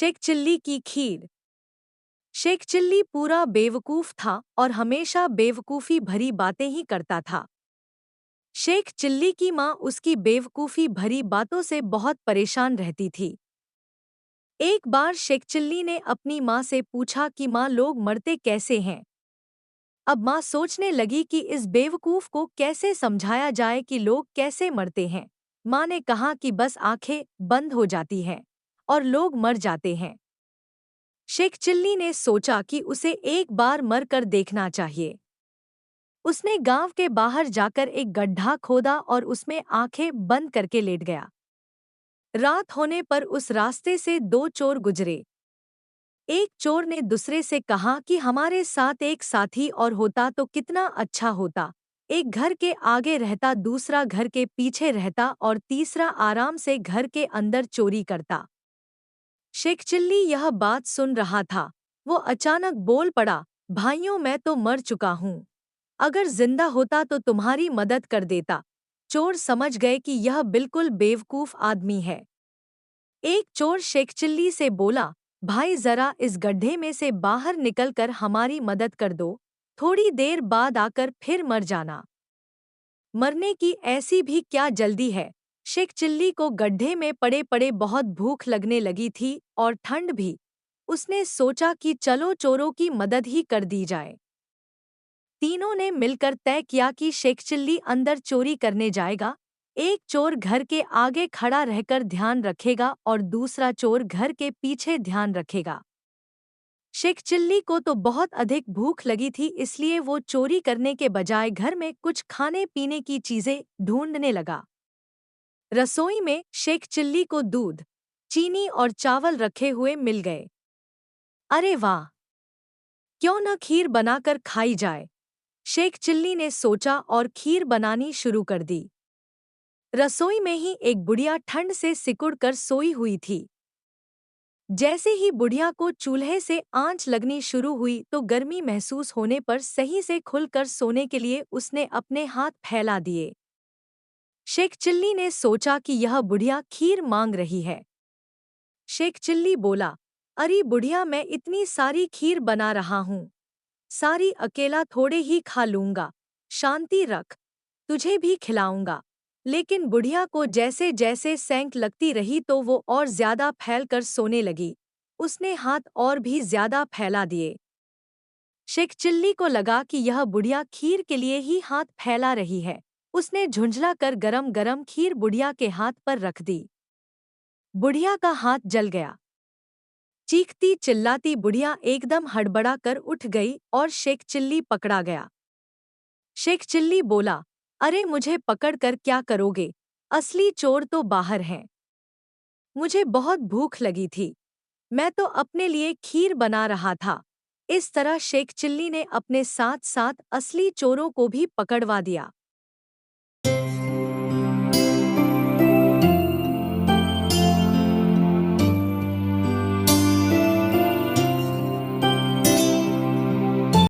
Sheikh chilli की खीर। Sheikh chilli पूरा बेवकूफ था और हमेशा बेवकूफ़ी भरी बातें ही करता था। शेख चिल्ली की माँ उसकी बेवकूफ़ी भरी बातों से बहुत परेशान रहती थी। एक बार शेख चिल्ली ने अपनी माँ से पूछा कि माँ, लोग मरते कैसे हैं। अब माँ सोचने लगी कि इस बेवकूफ को कैसे समझाया जाए कि लोग कैसे मरते हैं। माँ ने कहा कि बस आंखें बंद हो जाती हैं और लोग मर जाते हैं। शेख चिल्ली ने सोचा कि उसे एक बार मर कर देखना चाहिए। उसने गांव के बाहर जाकर एक गड्ढा खोदा और उसमें आंखें बंद करके लेट गया। रात होने पर उस रास्ते से दो चोर गुजरे। एक चोर ने दूसरे से कहा कि हमारे साथ एक साथी और होता तो कितना अच्छा होता। एक घर के आगे रहता, दूसरा घर के पीछे रहता और तीसरा आराम से घर के अंदर चोरी करता। शेख चिल्ली यह बात सुन रहा था। वो अचानक बोल पड़ा, भाइयों, मैं तो मर चुका हूँ। अगर जिंदा होता तो तुम्हारी मदद कर देता। चोर समझ गए कि यह बिल्कुल बेवकूफ आदमी है। एक चोर शेख चिल्ली से बोला, भाई, जरा इस गड्ढे में से बाहर निकलकर हमारी मदद कर दो। थोड़ी देर बाद आकर फिर मर जाना। मरने की ऐसी भी क्या जल्दी है। शेख चिल्ली को गड्ढे में पड़े पड़े बहुत भूख लगने लगी थी और ठंड भी। उसने सोचा कि चलो चोरों की मदद ही कर दी जाए। तीनों ने मिलकर तय किया कि शेख चिल्ली अंदर चोरी करने जाएगा। एक चोर घर के आगे खड़ा रहकर ध्यान रखेगा और दूसरा चोर घर के पीछे ध्यान रखेगा। शेख चिल्ली को तो बहुत अधिक भूख लगी थी, इसलिए वो चोरी करने के बजाय घर में कुछ खाने पीने की चीजें ढूंढने लगा। रसोई में शेख चिल्ली को दूध, चीनी और चावल रखे हुए मिल गए। अरे वाह! क्यों न खीर बनाकर खाई जाए। शेख चिल्ली ने सोचा और खीर बनानी शुरू कर दी। रसोई में ही एक बुढ़िया ठंड से सिकुड़ कर सोई हुई थी। जैसे ही बुढ़िया को चूल्हे से आंच लगनी शुरू हुई तो गर्मी महसूस होने पर सही से खुलकर सोने के लिए उसने अपने हाथ फैला दिए। शेख चिल्ली ने सोचा कि यह बुढ़िया खीर मांग रही है। शेख चिल्ली बोला, अरे बुढ़िया, मैं इतनी सारी खीर बना रहा हूँ। सारी अकेला थोड़े ही खा लूंगा। शांति रख, तुझे भी खिलाऊंगा। लेकिन बुढ़िया को जैसे जैसे सेंक लगती रही तो वो और ज्यादा फैल कर सोने लगी। उसने हाथ और भी ज्यादा फैला दिए। शेख चिल्ली को लगा कि यह बुढ़िया खीर के लिए ही हाथ फैला रही है। उसने झुंझला कर गरम गरम खीर बुढ़िया के हाथ पर रख दी। बुढ़िया का हाथ जल गया। चीखती चिल्लाती बुढ़िया एकदम हड़बड़ा कर उठ गई और शेख चिल्ली पकड़ा गया। शेख चिल्ली बोला, अरे मुझे पकड़कर क्या करोगे? असली चोर तो बाहर हैं। मुझे बहुत भूख लगी थी। मैं तो अपने लिए खीर बना रहा था। इस तरह शेख चिल्ली ने अपने साथ साथ असली चोरों को भी पकड़वा दिया।